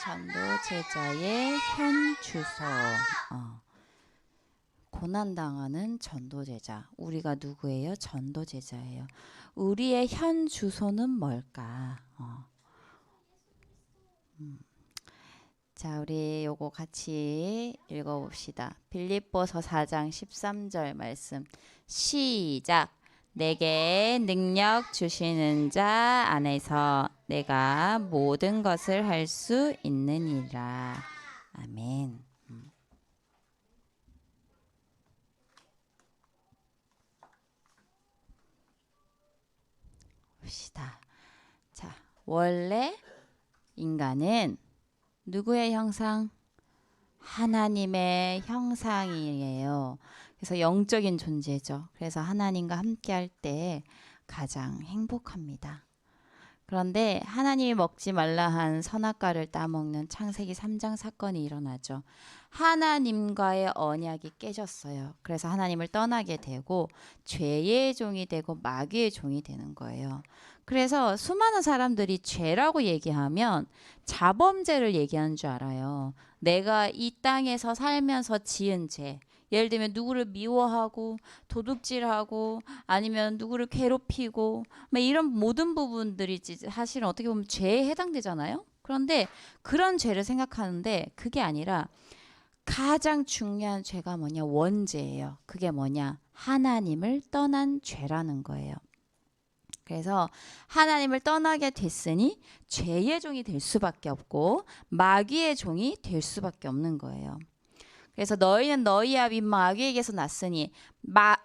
전도 제자의 현 주소. 고난당하는 전도 제자. 우리가 누구예요? 전도 제자예요. 우리의 현 주소는 뭘까? 자, 우리 요거 같이 읽어봅시다. 빌립보서 4장 13절 말씀. 시작. 내게 능력 주시는 자 안에서 내가 모든 것을 할 수 있느니라. 아멘. 봅시다. 자, 원래 인간은 누구의 형상? 하나님의 형상이에요. 그래서 영적인 존재죠. 그래서 하나님과 함께 할 때 가장 행복합니다. 그런데 하나님이 먹지 말라 한 선악과를 따먹는 창세기 3장 사건이 일어나죠. 하나님과의 언약이 깨졌어요. 그래서 하나님을 떠나게 되고 죄의 종이 되고 마귀의 종이 되는 거예요. 그래서 수많은 사람들이 죄라고 얘기하면 자범죄를 얘기하는 줄 알아요. 내가 이 땅에서 살면서 지은 죄. 예를 들면 누구를 미워하고 도둑질하고 아니면 누구를 괴롭히고 이런 모든 부분들이 사실은 어떻게 보면 죄에 해당되잖아요. 그런데 그런 죄를 생각하는데 그게 아니라 가장 중요한 죄가 뭐냐? 원죄예요. 그게 뭐냐? 하나님을 떠난 죄라는 거예요. 그래서 하나님을 떠나게 됐으니 죄의 종이 될 수밖에 없고 마귀의 종이 될 수밖에 없는 거예요. 그래서 너희는 너희 아비 마귀에게서 났으니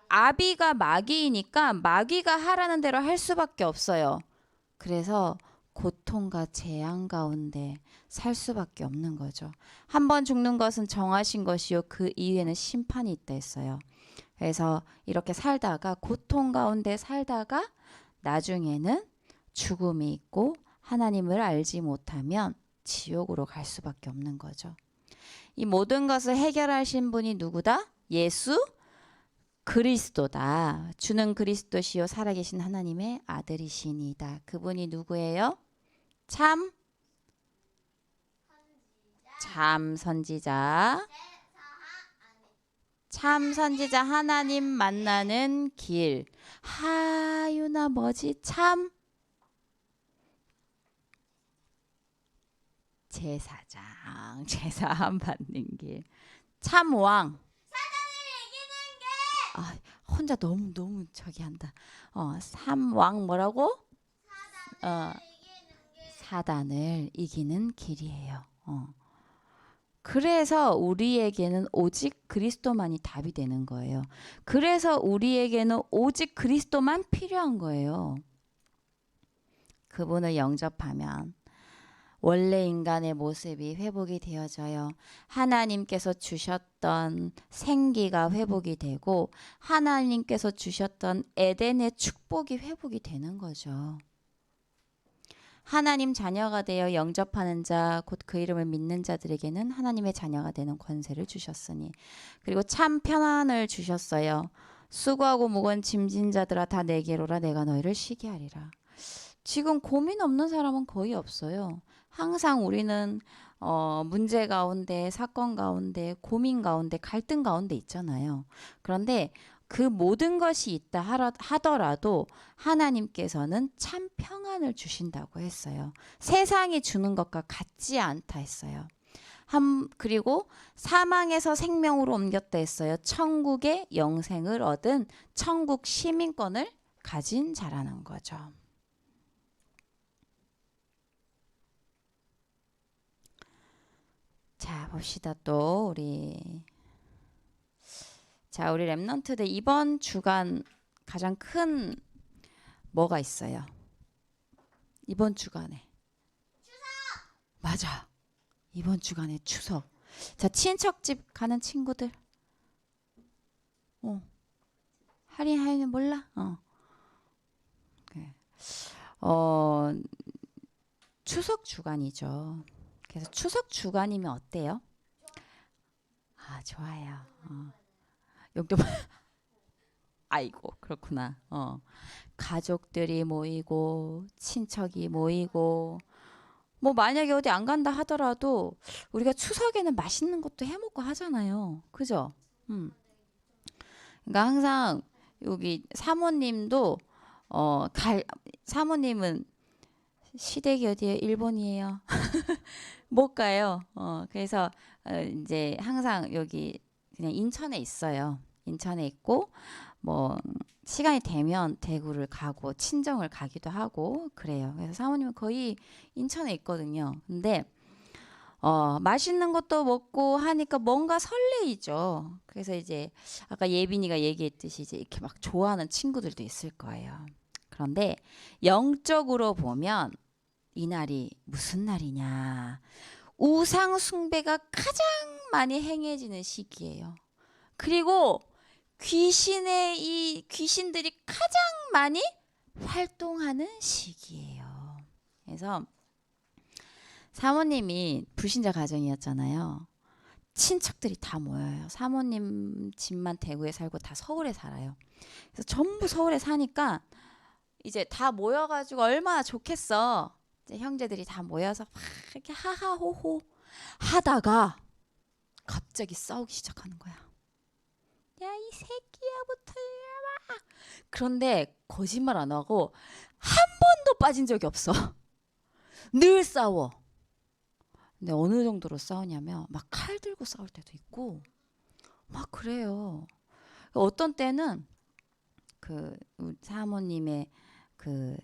아비가 마귀이니까 마귀가 하라는 대로 할 수밖에 없어요. 그래서 고통과 재앙 가운데 살 수밖에 없는 거죠. 한 번 죽는 것은 정하신 것이요 그 이후에는 심판이 있다 했어요. 그래서 이렇게 살다가 고통 가운데 살다가 나중에는 죽음이 있고 하나님을 알지 못하면 지옥으로 갈 수밖에 없는 거죠. 이 모든 것을 해결하신 분이 누구다? 예수 그리스도다. 주는 그리스도시요 살아계신 하나님의 아들이시니다. 그분이 누구예요? 참 선지자. 참 선지자 하나님 만나는 길. 하유나 뭐지? 참 제사장. 제사함 받는 길. 참 왕. 아, 혼자 너무 저기 한다. 삼왕 뭐라고? 사단을 이기는 길이에요. 그래서 우리에게는 오직 그리스도만이 답이 되는 거예요. 그래서 우리에게는 오직 그리스도만 필요한 거예요. 그분을 영접하면 원래 인간의 모습이 회복이 되어져요. 하나님께서 주셨던 생기가 회복이 되고 하나님께서 주셨던 에덴의 축복이 회복이 되는 거죠. 하나님 자녀가 되어 영접하는 자, 곧 그 이름을 믿는 자들에게는 하나님의 자녀가 되는 권세를 주셨으니. 그리고 참 편안을 주셨어요. 수고하고 무거운 짐진 자들아 다 내게로라 내가 너희를 쉬게 하리라. 지금 고민 없는 사람은 거의 없어요. 항상 우리는 문제 가운데, 사건 가운데, 고민 가운데, 갈등 가운데 있잖아요. 그런데 그 모든 것이 있다 하더라도 하나님께서는 참 평안을 주신다고 했어요. 세상이 주는 것과 같지 않다 했어요. 그리고 사망에서 생명으로 옮겼다 했어요. 천국의 영생을 얻은 천국 시민권을 가진 자라는 거죠. 자, 봅시다. 또 우리 랩넌트들 이번 주간 가장 큰 뭐가 있어요? 이번 주간에 맞아. 이번 주간에 추석. 자, 친척집 가는 친구들. 할인하이는 몰라? 추석 주간이죠. 그래서 추석 주간이면 어때요? 아, 좋아요. 용돈 아이고, 그렇구나. 가족들이 모이고 친척이 모이고 뭐 만약에 어디 안 간다 하더라도 우리가 추석에는 맛있는 것도 해 먹고 하잖아요. 그죠? 음. 그러니까 항상 여기 사모님도 갈 사모님은 시댁이 어디에 일본이에요. 못 가요. 그래서 이제 항상 여기 그냥 인천에 있어요. 인천에 있고 뭐 시간이 되면 대구를 가고 친정을 가기도 하고 그래요. 그래서 사모님은 거의 인천에 있거든요. 근데 맛있는 것도 먹고 하니까 뭔가 설레이죠. 그래서 이제 아까 예빈이가 얘기했듯이 이제 이렇게 막 좋아하는 친구들도 있을 거예요. 그런데 영적으로 보면 이 날이 무슨 날이냐? 우상 숭배가 가장 많이 행해지는 시기예요. 그리고 귀신들이 가장 많이 활동하는 시기예요. 그래서 사모님이 불신자 가정이었잖아요. 친척들이 다 모여요. 사모님 집만 대구에 살고 다 서울에 살아요. 그래서 전부 서울에 사니까 이제 다 모여가지고 얼마나 좋겠어. 이제 형제들이 다 모여서 막 이렇게 하하호호 하다가 갑자기 싸우기 시작하는 거야. 야, 이 새끼야부터 막. 그런데 거짓말 안 하고 한 번도 빠진 적이 없어. 늘 싸워. 근데 어느 정도로 싸우냐면 막 칼 들고 싸울 때도 있고 막 그래요. 어떤 때는 그 사모님의 그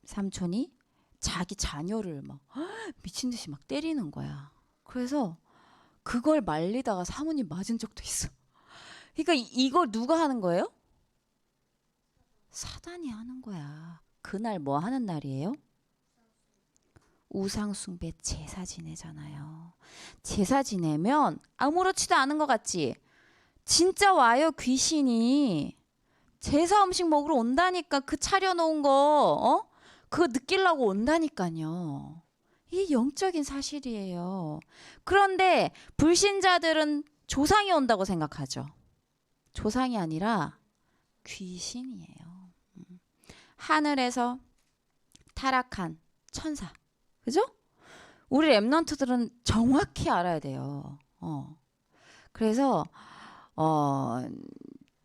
삼촌이 자기 자녀를 막 미친 듯이 막 때리는 거야. 그래서 그걸 말리다가 사모님 맞은 적도 있어. 그러니까 이걸 누가 하는 거예요? 사단이 하는 거야. 그날 뭐 하는 날이에요? 우상숭배 제사 지내잖아요. 제사 지내면 아무렇지도 않은 것 같지? 진짜 와요, 귀신이. 제사 음식 먹으러 온다니까. 그 차려놓은 거 그거 느끼려고 온다니까요. 이게 영적인 사실이에요. 그런데 불신자들은 조상이 온다고 생각하죠. 조상이 아니라 귀신이에요. 하늘에서 타락한 천사. 그죠? 우리 랩런트들은 정확히 알아야 돼요. 그래서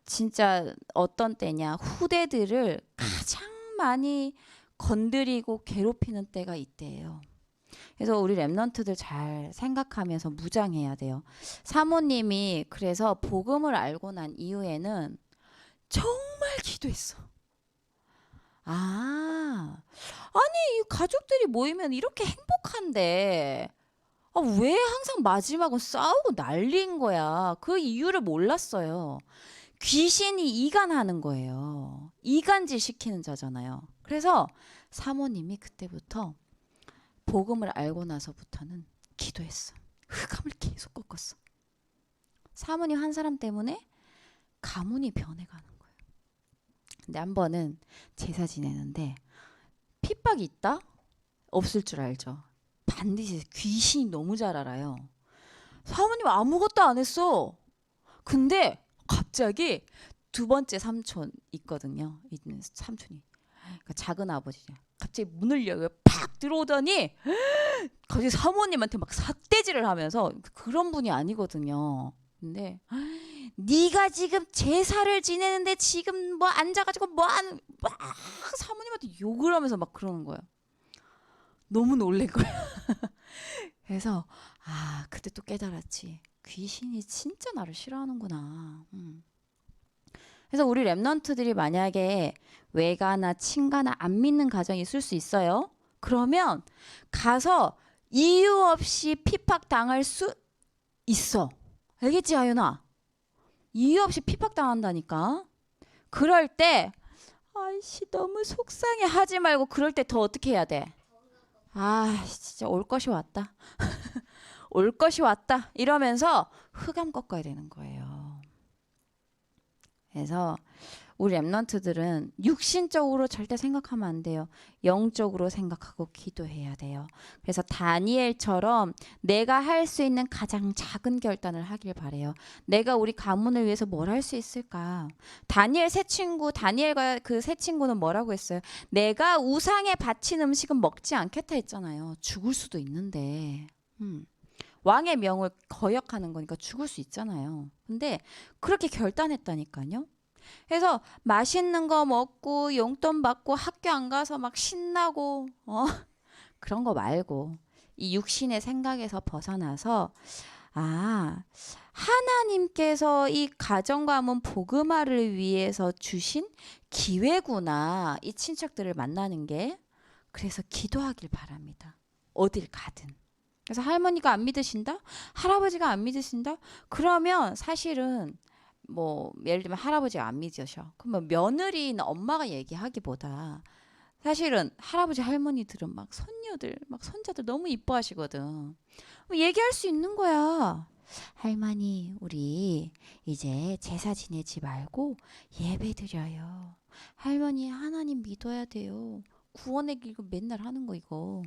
진짜 어떤 때냐, 후대들을 가장 많이 건드리고 괴롭히는 때가 이때예요. 그래서 우리 랩런트들 잘 생각하면서 무장해야 돼요. 사모님이 그래서 복음을 알고 난 이후에는 정말 기도했어. 아니 가족들이 모이면 이렇게 행복한데 왜 항상 마지막은 싸우고 난리인 거야. 그 이유를 몰랐어요. 귀신이 이간하는 거예요. 이간질 시키는 자잖아요. 그래서 사모님이 그때부터 복음을 알고 나서부터는 기도했어. 흑암을 계속 꺾었어. 사모님 한 사람 때문에 가문이 변해가는 거예요. 근데 한 번은 제사 지내는데 핍박이 있다? 없을 줄 알죠. 반드시 귀신이 너무 잘 알아요. 사모님 아무것도 안 했어. 근데 갑자기 두 번째 삼촌 있거든요. 있는 삼촌이. 그러니까 작은 아버지죠. 갑자기 문을 열고 팍 들어오더니 갑자기 사모님한테 막 삿대질을 하면서 그런 분이 아니거든요. 근데 네가 지금 제사를 지내는데 지금 뭐 앉아가지고 뭐 하는 막 사모님한테 욕을 하면서 막 그러는 거예요. 너무 놀란 거야. 그래서 그때 또 깨달았지. 귀신이 진짜 나를 싫어하는구나. 그래서 우리 랩런트들이 만약에 외가나 친가나 안 믿는 가정이 있을 수 있어요. 그러면 가서 이유 없이 핍박 당할 수 있어. 알겠지, 아윤아? 이유 없이 핍박 당한다니까. 그럴 때 아이씨 너무 속상해 하지 말고 그럴 때 더 어떻게 해야 돼? 진짜 올 것이 왔다. 올 것이 왔다. 이러면서 흑암 꺾어야 되는 거예요. 그래서 우리 랩런트들은 육신적으로 절대 생각하면 안 돼요. 영적으로 생각하고 기도해야 돼요. 그래서 다니엘처럼 내가 할 수 있는 가장 작은 결단을 하길 바래요. 내가 우리 가문을 위해서 뭘 할 수 있을까? 다니엘과 그 세 친구는 뭐라고 했어요? 내가 우상에 바친 음식은 먹지 않겠다 했잖아요. 죽을 수도 있는데. 왕의 명을 거역하는 거니까 죽을 수 있잖아요. 근데 그렇게 결단했다니까요. 그래서 맛있는 거 먹고 용돈 받고 학교 안 가서 막 신나고 그런 거 말고 이 육신의 생각에서 벗어나서 하나님께서 이 가정 가문 복음화를 위해서 주신 기회구나. 이 친척들을 만나는 게. 그래서 기도하길 바랍니다. 어딜 가든. 그래서 할머니가 안 믿으신다? 할아버지가 안 믿으신다? 그러면 사실은 뭐 예를 들면 할아버지가 안 믿으셔. 그러면 며느리인 엄마가 얘기하기보다 사실은 할아버지 할머니들은 막 손녀들 막 손자들 너무 이뻐하시거든. 얘기할 수 있는 거야. 할머니 우리 이제 제사 지내지 말고 예배 드려요. 할머니 하나님 믿어야 돼요. 구원의 길 맨날 하는 거 이거.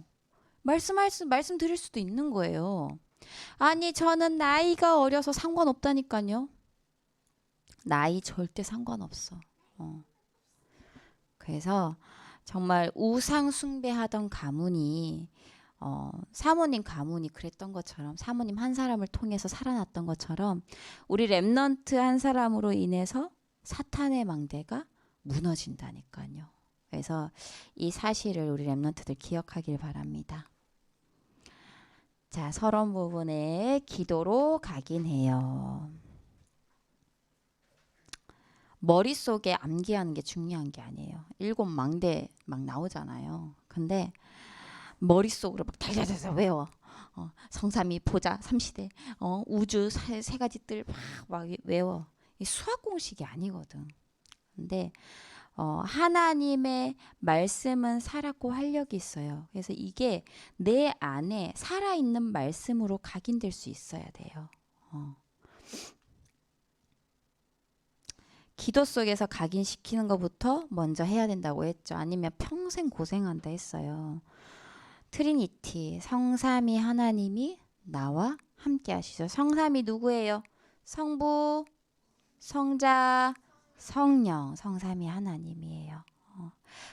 말씀 드릴 수도 있는 거예요. 아니 저는 나이가 어려서 상관없다니까요. 나이 절대 상관없어. 그래서 정말 우상 숭배하던 가문이 사모님 가문이 그랬던 것처럼 사모님 한 사람을 통해서 살아났던 것처럼 우리 랩넌트 한 사람으로 인해서 사탄의 망대가 무너진다니까요. 그래서 이 사실을 우리 랩넌트들 기억하길 바랍니다. 자, 서론 부분에 기도로 가긴 해요. 머릿속에 암기하는 게 중요한 게 아니에요. 7 망대 막 나오잖아요. 근데 머릿속으로 막 달달달달 외워. 성삼위 보자 삼시대 우주 세 가지 뜰 막 외워. 이 수학 공식이 아니거든. 근데 하나님의 말씀은 살았고 활력이 있어요. 그래서 이게 내 안에 살아있는 말씀으로 각인될 수 있어야 돼요. 기도 속에서 각인시키는 것부터 먼저 해야 된다고 했죠. 아니면 평생 고생한다 했어요. 트리니티, 성삼위 하나님이 나와 함께 하시죠. 성삼위 누구예요? 성부, 성자, 성령, 성삼위 하나님이에요.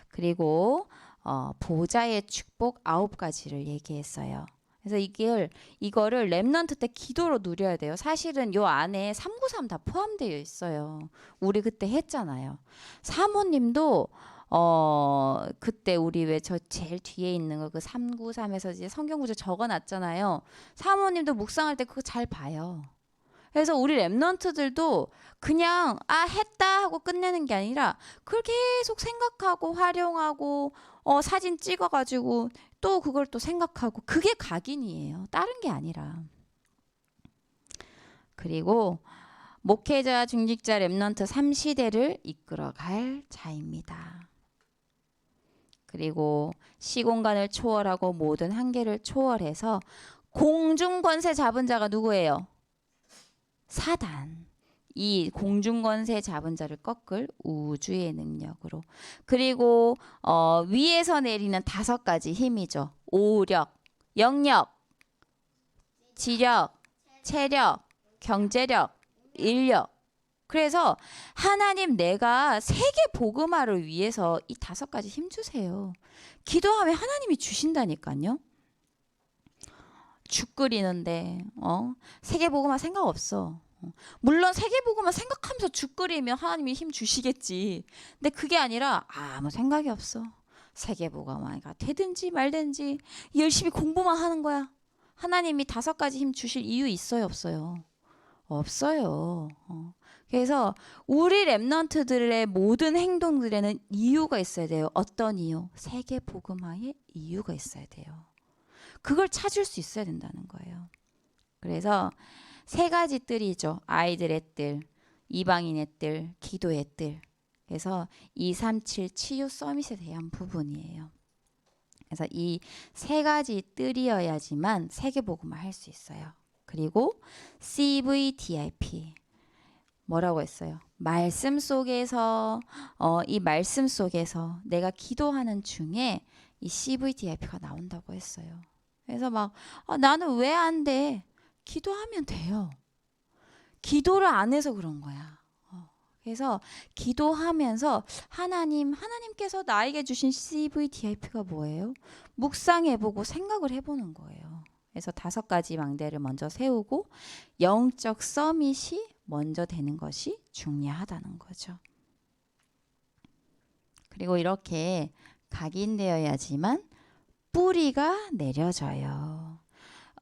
그리고 보좌의 축복 9가지를 얘기했어요. 그래서 이거를 랩넌트 때 기도로 누려야 돼요. 사실은 요 안에 393 다 포함되어 있어요. 우리 그때 했잖아요. 사모님도 그때 우리 왜 저 제일 뒤에 있는 거 그 393에서 이제 성경 구절 적어놨잖아요. 사모님도 묵상할 때 그거 잘 봐요. 그래서 우리 랩넌트들도 그냥 했다 하고 끝내는 게 아니라 그걸 계속 생각하고 활용하고 사진 찍어가지고 또 그걸 또 생각하고 그게 각인이에요. 다른 게 아니라. 그리고 목회자, 중직자, 랩넌트 3시대를 이끌어갈 자입니다. 그리고 시공간을 초월하고 모든 한계를 초월해서 공중권세 잡은 자가 누구예요? 사단. 이 공중권세 잡은 자를 꺾을 우주의 능력으로. 그리고 위에서 내리는 5가지 힘이죠. 오력, 영력, 지력, 체력, 경제력, 인력. 그래서 하나님 내가 세계 복음화를 위해서 이 5가지 힘 주세요. 기도하면 하나님이 주신다니까요. 죽 끓이는데 세계 복음화 생각 없어. 물론 세계 복음화 생각하면서 죽 끓이면 하나님이 힘 주시겠지. 근데 그게 아니라 아무 생각이 없어. 세계 복음화가 되든지 말든지 열심히 공부만 하는 거야. 하나님이 5가지 힘 주실 이유 있어요, 없어요? 없어요. 그래서 우리 랩넌트들의 모든 행동들에는 이유가 있어야 돼요. 어떤 이유? 세계 복음화의 이유가 있어야 돼요. 그걸 찾을 수 있어야 된다는 거예요. 그래서 3가지 뜰이죠. 아이들의 뜰, 이방인의 뜰, 기도의 뜰. 그래서 237 치유 서밋에 대한 부분이에요. 그래서 이 3가지 뜰이어야지만 세계복음을 할 수 있어요. 그리고 CVDIP 뭐라고 했어요? 말씀 속에서 이 말씀 속에서 내가 기도하는 중에 이 CVDIP가 나온다고 했어요. 그래서 막 나는 왜 안 돼? 기도하면 돼요. 기도를 안 해서 그런 거야. 그래서 기도하면서 하나님께서 나에게 주신 CVDIP가 뭐예요? 묵상해보고 생각을 해보는 거예요. 그래서 5가지 망대를 먼저 세우고 영적 서밋이 먼저 되는 것이 중요하다는 거죠. 그리고 이렇게 각인되어야지만 뿌리가 내려져요.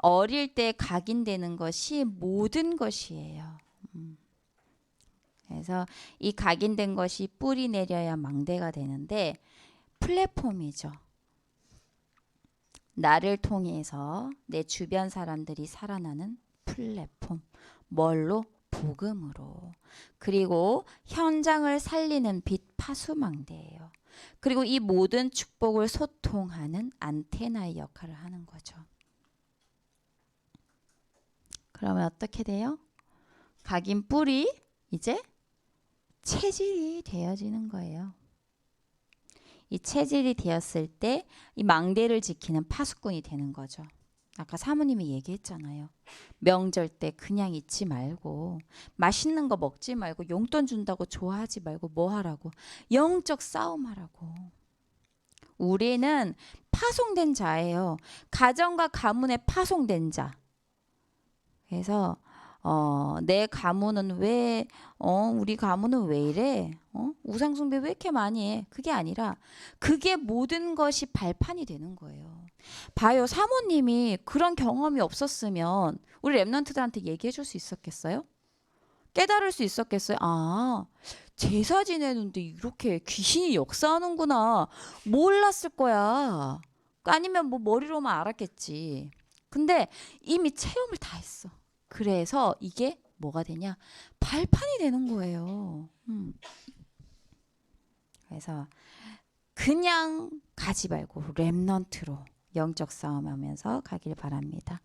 어릴 때 각인되는 것이 모든 것이에요. 그래서 이 각인된 것이 뿌리 내려야 망대가 되는데 플랫폼이죠. 나를 통해서 내 주변 사람들이 살아나는 플랫폼. 뭘로? 복음으로. 그리고 현장을 살리는 빛 파수망대예요. 그리고 이 모든 축복을 소통하는 안테나의 역할을 하는 거죠. 그러면 어떻게 돼요? 각인 뿌리 이제 체질이 되어지는 거예요. 이 체질이 되었을 때 이 망대를 지키는 파수꾼이 되는 거죠. 아까 사모님이 얘기했잖아요. 명절 때 그냥 있지 말고 맛있는 거 먹지 말고 용돈 준다고 좋아하지 말고 뭐 하라고? 영적 싸움 하라고. 우리는 파송된 자예요. 가정과 가문에 파송된 자. 그래서 내 가문은 왜 우리 가문은 왜 이래? 우상숭배 왜 이렇게 많이 해? 그게 아니라 그게 모든 것이 발판이 되는 거예요. 봐요. 사모님이 그런 경험이 없었으면 우리 랩런트들한테 얘기해 줄 수 있었겠어요? 깨달을 수 있었겠어요? 아, 제사 지내는데 이렇게 귀신이 역사하는구나. 몰랐을 거야. 아니면 뭐 머리로만 알았겠지. 근데 이미 체험을 다 했어. 그래서 이게 뭐가 되냐? 발판이 되는 거예요. 그래서 그냥 가지 말고 랩넌트로 영적 싸움하면서 가길 바랍니다.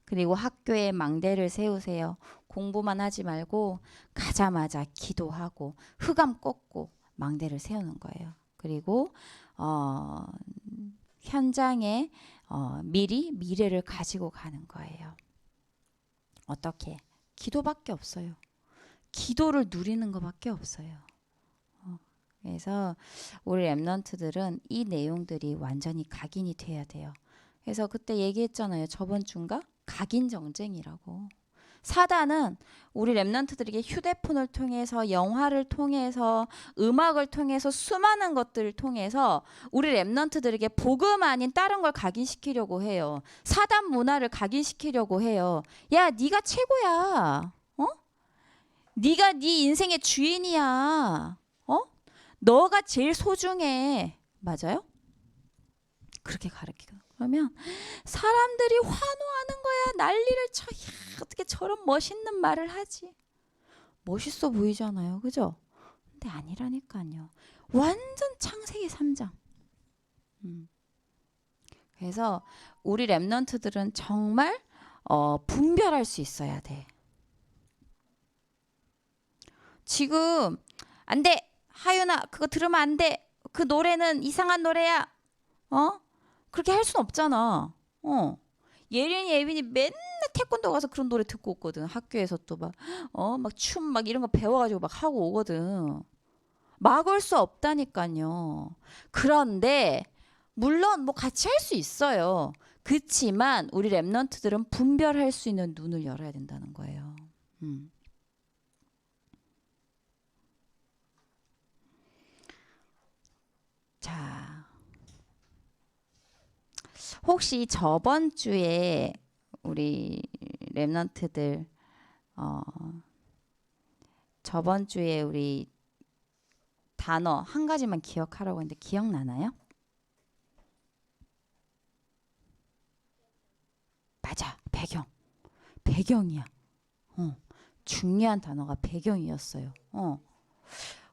그리고 학교에 망대를 세우세요. 공부만 하지 말고 가자마자 기도하고 흑암 꺾고 망대를 세우는 거예요. 그리고 현장에 미리 미래를 가지고 가는 거예요. 어떻게? 기도밖에 없어요. 기도를 누리는 것밖에 없어요. 그래서 우리 랩런트들은 이 내용들이 완전히 각인이 돼야 돼요. 그래서 그때 얘기했잖아요. 저번 주인가? 각인 정쟁이라고. 사단은 우리 랩런트들에게 휴대폰을 통해서 영화를 통해서 음악을 통해서 수많은 것들을 통해서 우리 랩런트들에게 복음 아닌 다른 걸 각인시키려고 해요. 사단 문화를 각인시키려고 해요. 야, 네가 최고야. 네가 네 인생의 주인이야. 너가 제일 소중해. 맞아요? 그렇게 가르치고. 그러면 사람들이 환호하는 거야. 난리를 쳐. 야, 어떻게 저런 멋있는 말을 하지? 멋있어 보이잖아요. 그죠? 근데 아니라니까요. 완전 창세기 3장. 그래서 우리 랩런트들은 정말 분별할 수 있어야 돼. 지금 안 돼. 하윤아, 그거 들으면 안 돼. 그 노래는 이상한 노래야. 그렇게 할 순 없잖아. 예린이, 예빈이 맨날 태권도 가서 그런 노래 듣고 오거든. 학교에서 또 막 춤 막 이런 거 배워가지고 막 하고 오거든. 막을 수 없다니까요. 그런데 물론 뭐 같이 할 수 있어요. 그렇지만 우리 랩런트들은 분별할 수 있는 눈을 열어야 된다는 거예요. 자, 혹시 저번 주에 우리 랩런트들 저번 주에 우리 단어 한 가지만 기억하라고 했는데 기억나나요? 맞아, 배경. 배경이야. 중요한 단어가 배경이었어요.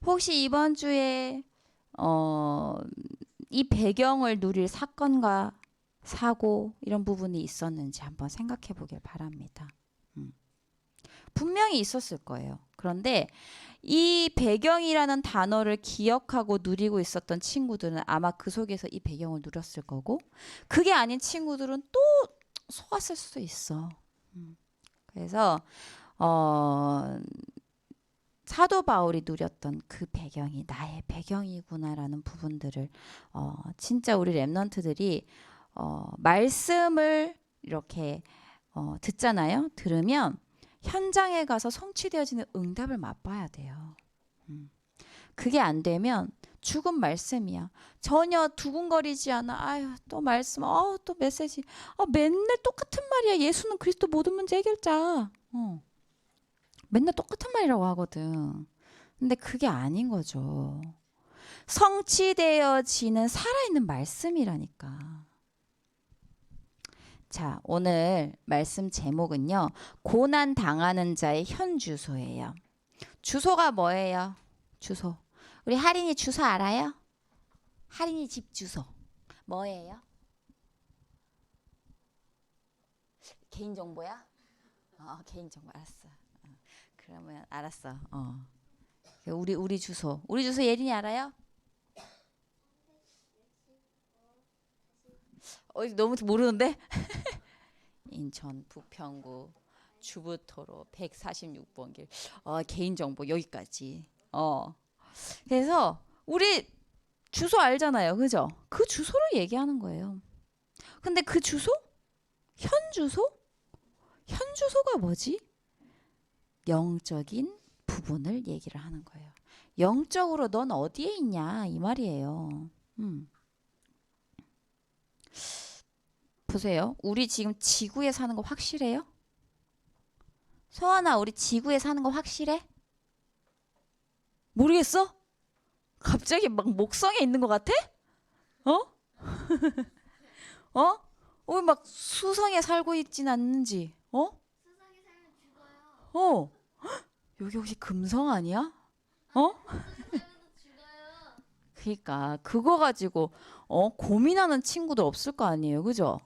혹시 이번 주에 이 배경을 누릴 사건과 사고 이런 부분이 있었는지 한번 생각해 보길 바랍니다. 분명히 있었을 거예요. 그런데 이 배경이라는 단어를 기억하고 누리고 있었던 친구들은 아마 그 속에서 이 배경을 누렸을 거고, 그게 아닌 친구들은 또 속았을 수도 있어. 그래서 사도 바울이 누렸던 그 배경이 나의 배경이구나라는 부분들을 진짜 우리 랩넌트들이 말씀을 이렇게 듣잖아요. 들으면 현장에 가서 성취되어지는 응답을 맛봐야 돼요. 그게 안 되면 죽은 말씀이야. 전혀 두근거리지 않아. 아유, 또 말씀, 또 메시지. 맨날 똑같은 말이야. 예수는 그리스도 모든 문제 해결자. 맨날 똑같은 말이라고 하거든. 근데 그게 아닌 거죠. 성취되어지는 살아있는 말씀이라니까. 자, 오늘 말씀 제목은요. 고난 당하는 자의 현 주소예요. 주소가 뭐예요? 주소. 우리 할인이 주소 알아요? 할인이 집 주소. 뭐예요? 개인정보야? 개인정보 알았어. 그러면 알았어. 우리 주소. 우리 주소 예린이 알아요? 너무 모르는데? 인천 부평구 주부토로 146번 길. 개인정보 여기까지. 그래서 우리 주소 알잖아요. 그죠? 그 주소를 얘기하는 거예요. 근데 그 주소? 현 주소? 현 주소가 뭐지? 영적인 부분을 얘기를 하는 거예요. 영적으로 넌 어디에 있냐 이 말이에요. 보세요. 우리 지금 지구에 사는 거 확실해요? 서하나, 우리 지구에 사는 거 확실해? 모르겠어? 갑자기 막 목성에 있는 것 같아? 막 수성에 살고 있진 않는지? 수성에 살면 죽어요. 여기 혹시 금성 아니야? 수성에 살면 죽어요. 그러니까 그거 가지고 고민하는 친구들 없을 거 아니에요, 그죠?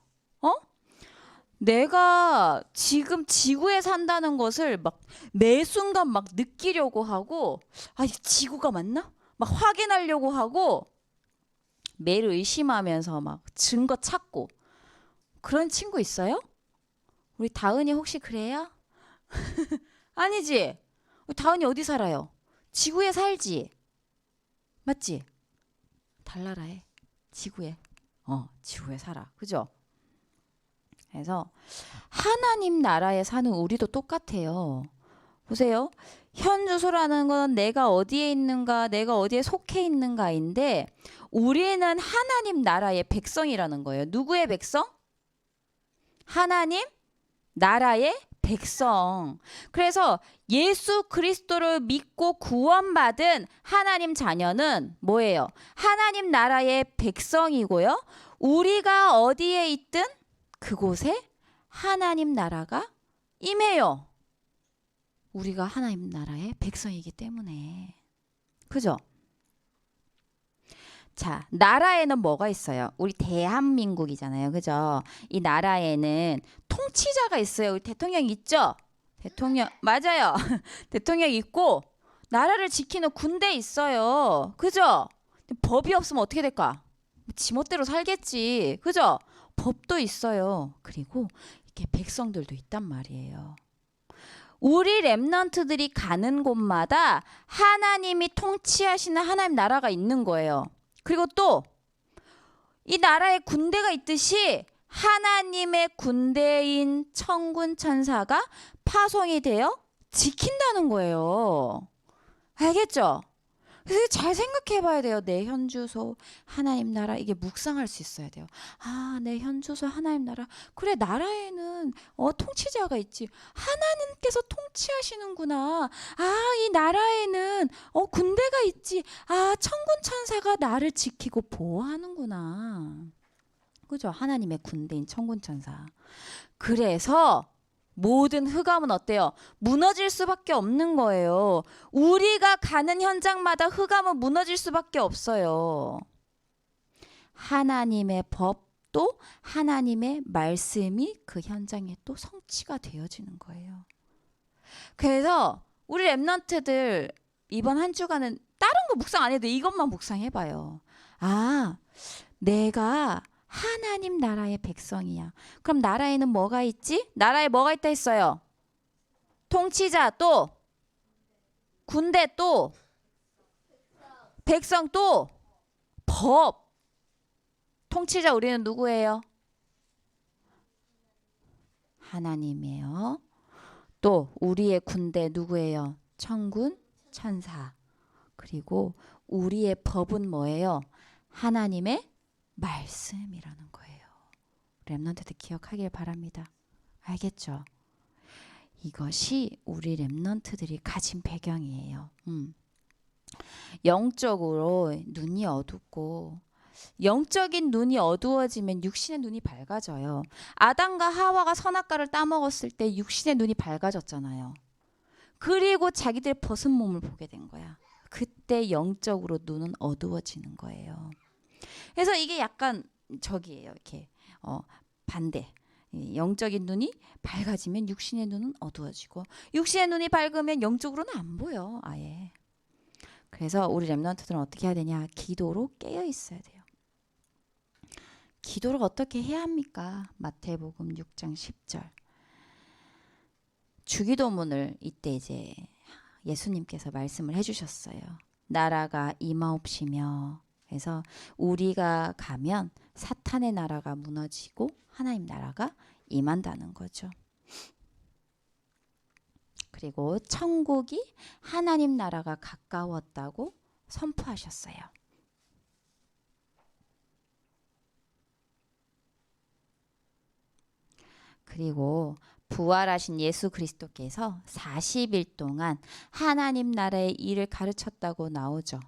내가 지금 지구에 산다는 것을 막 매 순간 막 느끼려고 하고, 이 지구가 맞나? 막 확인하려고 하고 매일 의심하면서 막 증거 찾고 그런 친구 있어요? 우리 다은이 혹시 그래요? 아니지? 우리 다은이 어디 살아요? 지구에 살지? 맞지? 달나라에 지구에 지구에 살아. 그죠? 그래서 하나님 나라에 사는 우리도 똑같아요. 보세요. 현 주소라는 건 내가 어디에 있는가, 내가 어디에 속해 있는가인데 우리는 하나님 나라의 백성이라는 거예요. 누구의 백성? 하나님 나라의 백성. 그래서 예수 그리스도를 믿고 구원받은 하나님 자녀는 뭐예요? 하나님 나라의 백성이고요. 우리가 어디에 있든 그곳에 하나님 나라가 임해요. 우리가 하나님 나라의 백성이기 때문에. 그죠? 자, 나라에는 뭐가 있어요? 우리 대한민국이잖아요. 그죠? 이 나라에는 통치자가 있어요. 우리 대통령 있죠? 대통령, 맞아요. 대통령 있고, 나라를 지키는 군대 있어요. 그죠? 법이 없으면 어떻게 될까? 지멋대로 살겠지. 그죠? 법도 있어요. 그리고 이렇게 백성들도 있단 말이에요. 우리 랩넌트들이 가는 곳마다 하나님이 통치하시는 하나님 나라가 있는 거예요. 그리고 또 이 나라에 군대가 있듯이 하나님의 군대인 천군 천사가 파송이 되어 지킨다는 거예요. 알겠죠? 그래서 잘 생각해 봐야 돼요. 내 현주소 하나님 나라 이게 묵상할 수 있어야 돼요. 내 현주소 하나님 나라. 그래 나라에는 통치자가 있지. 하나님께서 통치하시는구나. 이 나라에는 군대가 있지. 천군 천사가 나를 지키고 보호하는구나. 그죠? 하나님의 군대인 천군 천사. 그래서 모든 흑암은 어때요? 무너질 수밖에 없는 거예요. 우리가 가는 현장마다 흑암은 무너질 수밖에 없어요. 하나님의 법도 하나님의 말씀이 그 현장에 또 성취가 되어지는 거예요. 그래서 우리 랩런트들 이번 한 주간은 다른 거 묵상 안 해도 이것만 묵상해봐요. 아, 내가 하나님 나라의 백성이야. 그럼 나라에는 뭐가 있지? 나라에 뭐가 있다 했어요? 통치자 또 군대 또 백성 또 법. 통치자 우리는 누구예요? 하나님이에요. 또 우리의 군대 누구예요? 천군 천사. 그리고 우리의 법은 뭐예요? 하나님의 말씀이라는 거예요. 랩런트들 기억하길 바랍니다. 알겠죠? 이것이 우리 랩런트들이 가진 배경이에요. 영적으로 눈이 어둡고 영적인 눈이 어두워지면 육신의 눈이 밝아져요. 아담과 하와가 선악과를 따먹었을 때 육신의 눈이 밝아졌잖아요. 그리고 자기들 벗은 몸을 보게 된 거야. 그때 영적으로 눈은 어두워지는 거예요. 그래서 이게 약간 저기예요. 이렇게 반대. 영적인 눈이 밝아지면 육신의 눈은 어두워지고 육신의 눈이 밝으면 영적으로는 안 보여 아예. 그래서 우리 랩런트들은 어떻게 해야 되냐? 기도로 깨어 있어야 돼요. 기도를 어떻게 해야 합니까? 마태복음 6장 10절. 주기도문을 이때 이제 예수님께서 말씀을 해주셨어요. 나라가 임하옵시며. 그래서 우리가 가면 사탄의 나라가 무너지고 하나님 나라가 임한다는 거죠. 그리고 천국이 하나님 나라가 가까웠다고 선포하셨어요. 그리고 부활하신 예수 그리스도께서 40일 동안 하나님 나라의 일을 가르쳤다고 나오죠.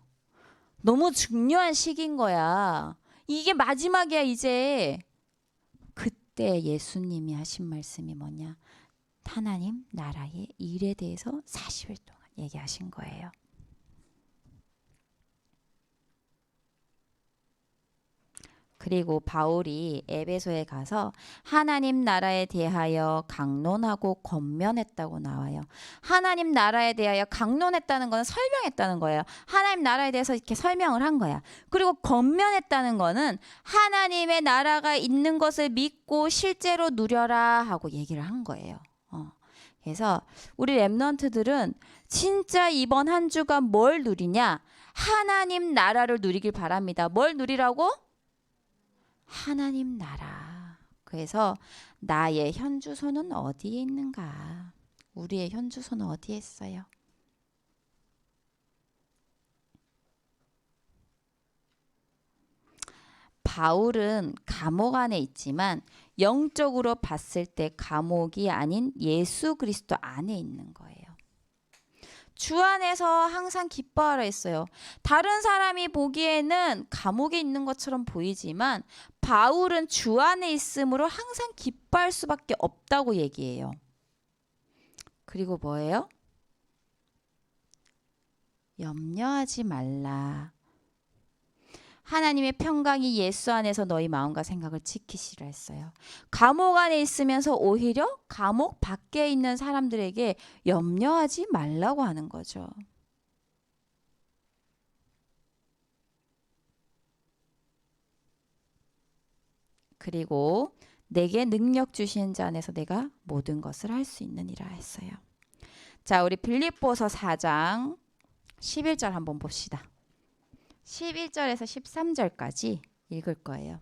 너무 중요한 시기인 거야. 이게 마지막이야 이제. 그때 예수님이 하신 말씀이 뭐냐? 하나님 나라의 일에 대해서 40일 동안 얘기하신 거예요. 그리고 바울이 에베소에 가서 하나님 나라에 대하여 강론하고 권면했다고 나와요. 하나님 나라에 대하여 강론했다는 것은 설명했다는 거예요. 하나님 나라에 대해서 이렇게 설명을 한 거야. 그리고 권면했다는 것은 하나님의 나라가 있는 것을 믿고 실제로 누려라 하고 얘기를 한 거예요. 그래서 우리 랩런트들은 진짜 이번 한 주간 뭘 누리냐? 하나님 나라를 누리길 바랍니다. 뭘 누리라고? 하나님 나라. 그래서 나의 현주소는 어디에 있는가? 우리의 현주소는 어디에 있어요? 바울은 감옥 안에 있지만 영적으로 봤을 때 감옥이 아닌 예수 그리스도 안에 있는 거예요. 주 안에서 항상 기뻐하라 했어요. 다른 사람이 보기에는 감옥에 있는 것처럼 보이지만 바울은 주 안에 있으므로 항상 기뻐할 수밖에 없다고 얘기해요. 그리고 뭐예요? 염려하지 말라. 하나님의 평강이 예수 안에서 너희 마음과 생각을 지키시라 했어요. 감옥 안에 있으면서 오히려 감옥 밖에 있는 사람들에게 염려하지 말라고 하는 거죠. 그리고 내게 능력 주신 자 안에서 내가 모든 것을 할 수 있느니라 했어요. 자, 우리 빌립보서 4장 11절 한번 봅시다. 11절에서 13절까지 읽을 거예요.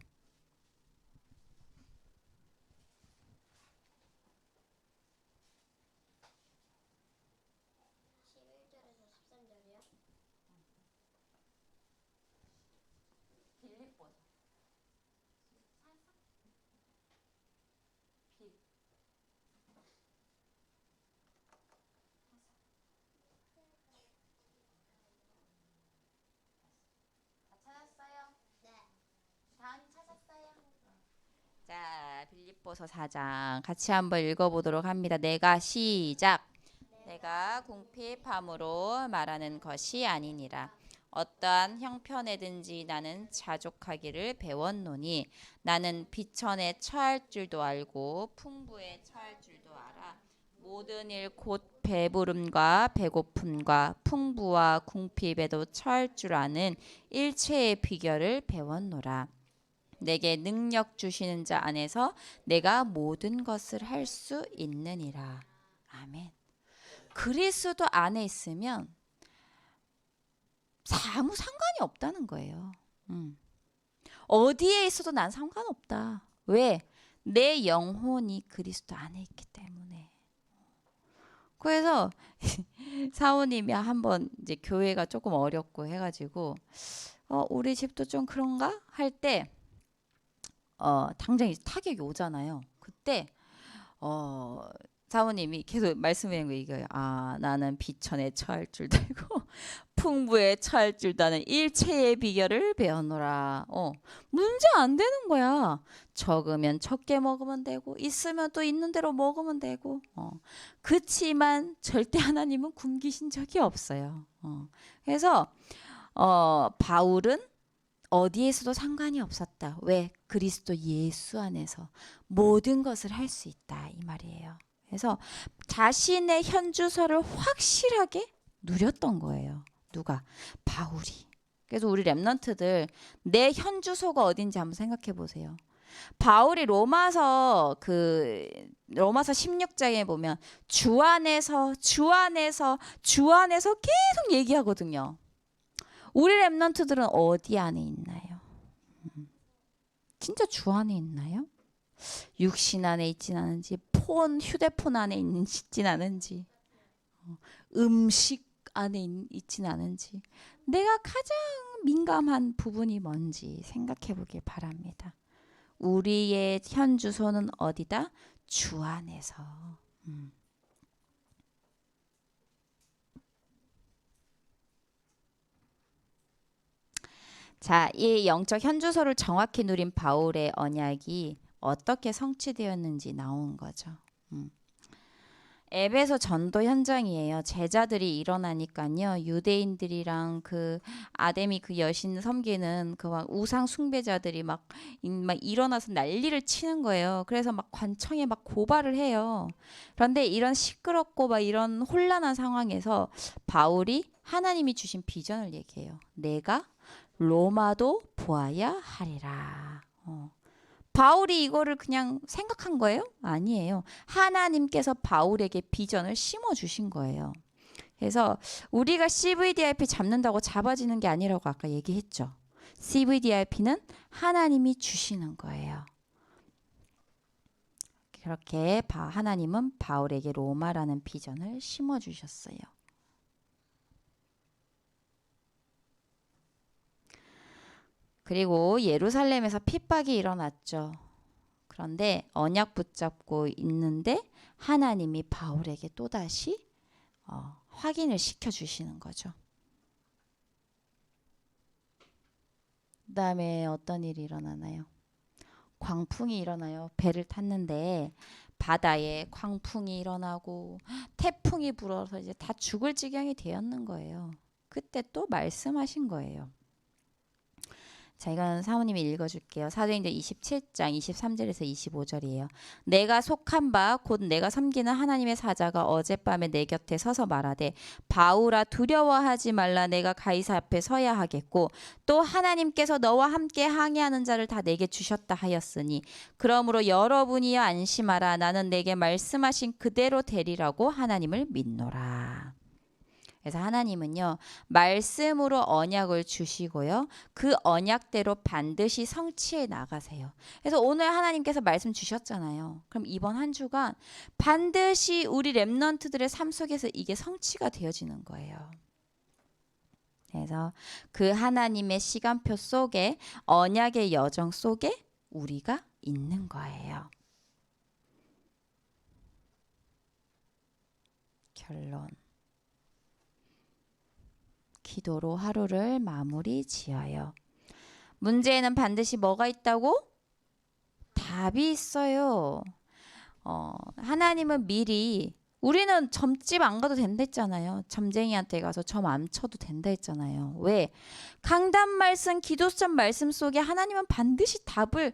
자, 빌립보서 4장 같이 한번 읽어보도록 합니다. 내가 시작. 내가 궁핍함으로 말하는 것이 아니니라. 어떠한 형편에든지 나는 자족하기를 배웠노니 나는 비천에 처할 줄도 알고 풍부에 처할 줄도 알아. 모든 일 곧 배부름과 배고픔과 풍부와 궁핍에도 처할 줄 아는 일체의 비결을 배웠노라. 내게 능력 주시는 자 안에서 내가 모든 것을 할 수 있느니라. 아멘. 그리스도 안에 있으면 아무 상관이 없다는 거예요. 어디에 있어도 난 상관없다. 왜? 내 영혼이 그리스도 안에 있기 때문에. 그래서 사모님이 한번 이제 교회가 조금 어렵고 해가지고 우리 집도 좀 그런가 할 때 당장 이제 타격이 오잖아요. 그때 사모님이 계속 말씀하는 거 이거예요. 아, 나는 비천에 처할 줄도 알고 풍부에 처할 줄도 아는 일체의 비결을 배웠노라. 문제 안 되는 거야. 적으면 적게 먹으면 되고 있으면 또 있는 대로 먹으면 되고. 그치만 절대 하나님은 굶기신 적이 없어요. 그래서 바울은 어디에서도 상관이 없었다. 왜? 그리스도 예수 안에서 모든 것을 할 수 있다 이 말이에요. 그래서 자신의 현주소를 확실하게 누렸던 거예요. 누가? 바울이. 그래서 우리 렘넌트들 내 현주소가 어딘지 한번 생각해 보세요. 바울이 로마서 16장에 보면 주 안에서 계속 얘기하거든요. 우리 렘넌트들은 어디 안에 있나요? 진짜 주 안에 있나요? 육신 안에 있진 않은지, 휴대폰 안에 있진 않은지, 음식 안에 있진 않은지, 내가 가장 민감한 부분이 뭔지 생각해 보길 바랍니다. 우리의 현 주소는 어디다? 주 안에서. 자, 이 영적 현주소를 정확히 누린 바울의 언약이 어떻게 성취되었는지 나온 거죠. 에베소 전도 현장이에요. 제자들이 일어나니까요. 유대인들이랑 그 아데미 그 여신 섬기는 그 막 우상 숭배자들이 막 일어나서 난리를 치는 거예요. 그래서 막 관청에 막 고발을 해요. 그런데 이런 시끄럽고 막 이런 혼란한 상황에서 바울이 하나님이 주신 비전을 얘기해요. 내가 로마도 보아야 하리라. 바울이 이거를 그냥 생각한 거예요? 아니에요. 하나님께서 바울에게 비전을 심어 주신 거예요. 그래서 우리가 CVDIP 잡는다고 잡아지는 게 아니라고 아까 얘기했죠. CVDIP는 하나님이 주시는 거예요. 그렇게 하나님은 바울에게 로마라는 비전을 심어 주셨어요. 그리고 예루살렘에서 핍박이 일어났죠. 그런데 언약 붙잡고 있는데 하나님이 바울에게 또다시 확인을 시켜주시는 거죠. 그 다음에 어떤 일이 일어나나요? 광풍이 일어나요. 배를 탔는데 바다에 광풍이 일어나고 태풍이 불어서 이제 다 죽을 지경이 되었는 거예요. 그때 또 말씀하신 거예요. 자, 이건 사모님이 읽어줄게요. 사도행전 27장 23절에서 25절이에요. 내가 속한 바 곧 내가 섬기는 하나님의 사자가 어젯밤에 내 곁에 서서 말하되 바울아 두려워하지 말라. 내가 가이사 앞에 서야 하겠고 또 하나님께서 너와 함께 항해하는 자를 다 내게 주셨다 하였으니 그러므로 여러분이여 안심하라. 나는 내게 말씀하신 그대로 되리라고 하나님을 믿노라. 그래서 하나님은요, 말씀으로 언약을 주시고요, 그 언약대로 반드시 성취해 나가세요. 그래서 오늘 하나님께서 말씀 주셨잖아요. 그럼 이번 한 주간 반드시 우리 렘넌트들의 삶 속에서 이게 성취가 되어지는 거예요. 그래서 그 하나님의 시간표 속에, 언약의 여정 속에 우리가 있는 거예요. 결론. 기도로 하루를 마무리 지어요. 문제에는 반드시 뭐가 있다고? 답이 있어요. 하나님은 미리 우리는 점집 안 가도 된다 했잖아요. 점쟁이한테 가서 점 안 쳐도 된다 했잖아요. 왜? 강단 말씀, 기도점 말씀 속에 하나님은 반드시 답을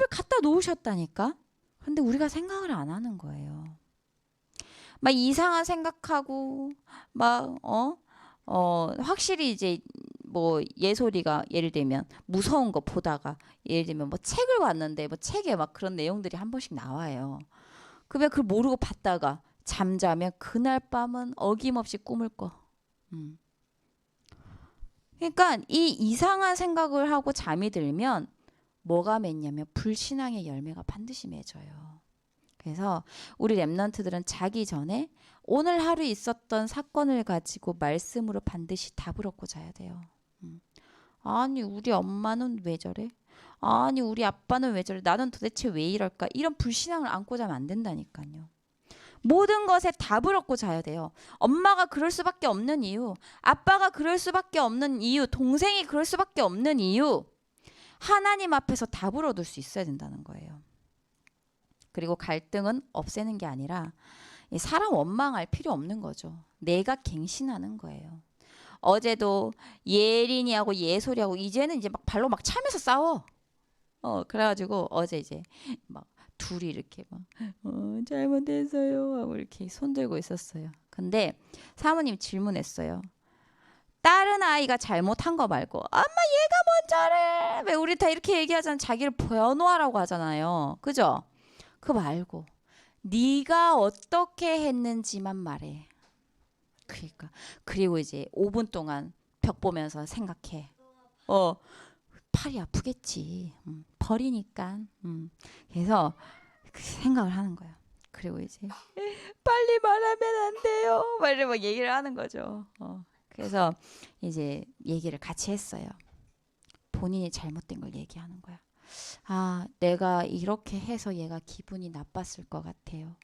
갖다 놓으셨다니까. 그런데 우리가 생각을 안 하는 거예요. 막 이상한 생각하고 막 확실히 이제 뭐 예솔이가 예를 들면 무서운 거 보다가 예를 들면 뭐 책을 봤는데 뭐 책에 막 그런 내용들이 한 번씩 나와요. 그러면 그걸 모르고 봤다가 잠자면 그날 밤은 어김없이 꿈을 꿔. 음. 그러니까 이 이상한 생각을 하고 잠이 들면 뭐가 맺냐면 불신앙의 열매가 반드시 맺어요. 그래서 우리 랩런트들은 자기 전에 오늘 하루 있었던 사건을 가지고 말씀으로 반드시 답을 얻고 자야 돼요. 아니 우리 엄마는 왜 저래? 아니 우리 아빠는 왜 저래? 나는 도대체 왜 이럴까? 이런 불신앙을 안고 자면 안 된다니까요. 모든 것에 답을 얻고 자야 돼요. 엄마가 그럴 수밖에 없는 이유, 아빠가 그럴 수밖에 없는 이유, 동생이 그럴 수밖에 없는 이유, 하나님 앞에서 답을 얻을 수 있어야 된다는 거예요. 그리고 갈등은 없애는 게 아니라 사람 원망할 필요 없는 거죠. 내가 갱신하는 거예요. 어제도 예린이하고 예솔이하고 이제는 이제 막 발로 막 차면서 싸워. 그래가지고 어제 이제 막 둘이 이렇게 막 잘못했어요 하고 이렇게 손 들고 있었어요. 근데 사모님 질문했어요. 다른 아이가 잘못한 거 말고 엄마 얘가 먼저래. 왜 우리 다 이렇게 얘기하잖아. 자기를 변호하라고 하잖아요. 그죠? 그거 말고 네가 어떻게 했는지만 말해. 그러니까 그리고 이제 5분 동안 벽 보면서 생각해. 팔이 아프겠지. 버리니까. 그래서 그 생각을 하는 거야. 그리고 이제 빨리 말하면 안 돼요. 막 이러고 얘기를 하는 거죠. 그래서 이제 얘기를 같이 했어요. 본인이 잘못된 걸 얘기하는 거야. 아, 내가 이렇게 해서 얘가 기분이 나빴을 것 같아요.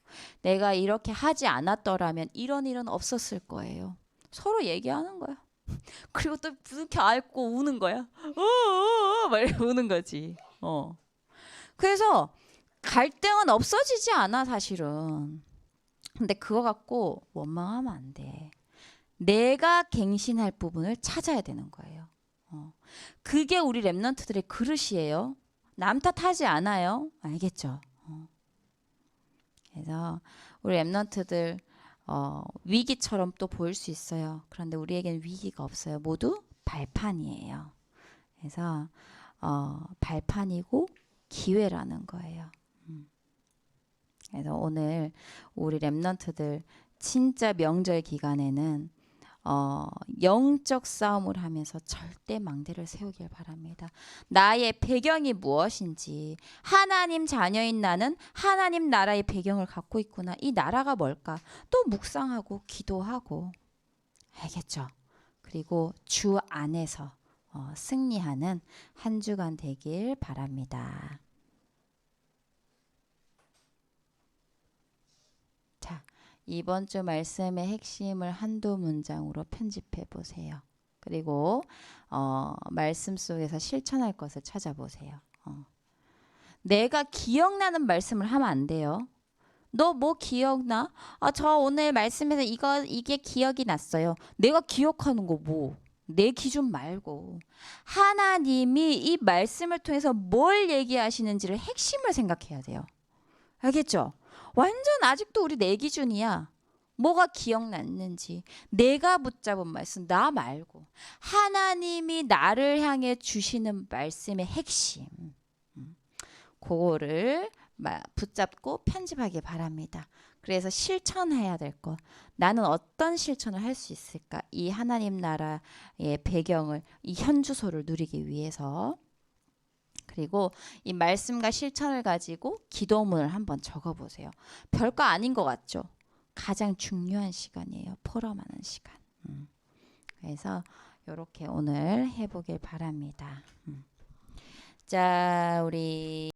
내가 이렇게 하지 않았더라면 이런 일은 없었을 거예요. 서로 얘기하는 거야. 그리고 또 부둥켜 안고 우는 거야. 막 이렇게 우는 거지. 그래서 갈등은 없어지지 않아 사실은. 근데 그거 갖고 원망하면 안 돼. 내가 갱신할 부분을 찾아야 되는 거예요. 그게 우리 랩런트들의 그릇이에요. 남 탓하지 않아요. 알겠죠? 그래서 우리 랩런트들 위기처럼 또 보일 수 있어요. 그런데 우리에게는 위기가 없어요. 모두 발판이에요. 그래서 발판이고 기회라는 거예요. 그래서 오늘 우리 랩런트들 진짜 명절 기간에는 영적 싸움을 하면서 절대 망대를 세우길 바랍니다. 나의 배경이 무엇인지, 하나님 자녀인 나는 하나님 나라의 배경을 갖고 있구나. 이 나라가 뭘까? 또 묵상하고 기도하고. 알겠죠? 그리고 주 안에서 승리하는 한 주간 되길 바랍니다. 자, 이번 주 말씀의 핵심을 한두 문장으로 편집해 보세요. 그리고 말씀 속에서 실천할 것을 찾아보세요. 내가 기억나는 말씀을 하면 안 돼요. 너 뭐 기억나? 저 오늘 말씀에서 이게 기억이 났어요. 내가 기억하는 거 뭐? 내 기준 말고 하나님이 이 말씀을 통해서 뭘 얘기하시는지를 핵심을 생각해야 돼요. 알겠죠? 완전 아직도 우리 내 기준이야. 뭐가 기억났는지 내가 붙잡은 말씀 나 말고 하나님이 나를 향해 주시는 말씀의 핵심 그거를 붙잡고 편집하기 바랍니다. 그래서 실천해야 될 것. 나는 어떤 실천을 할 수 있을까? 이 하나님 나라의 배경을 이 현주소를 누리기 위해서 그리고 이 말씀과 실천을 가지고 기도문을 한번 적어보세요. 별거 아닌 것 같죠? 가장 중요한 시간이에요. 포럼하는 시간. 그래서 이렇게 오늘 해보길 바랍니다. 자, 우리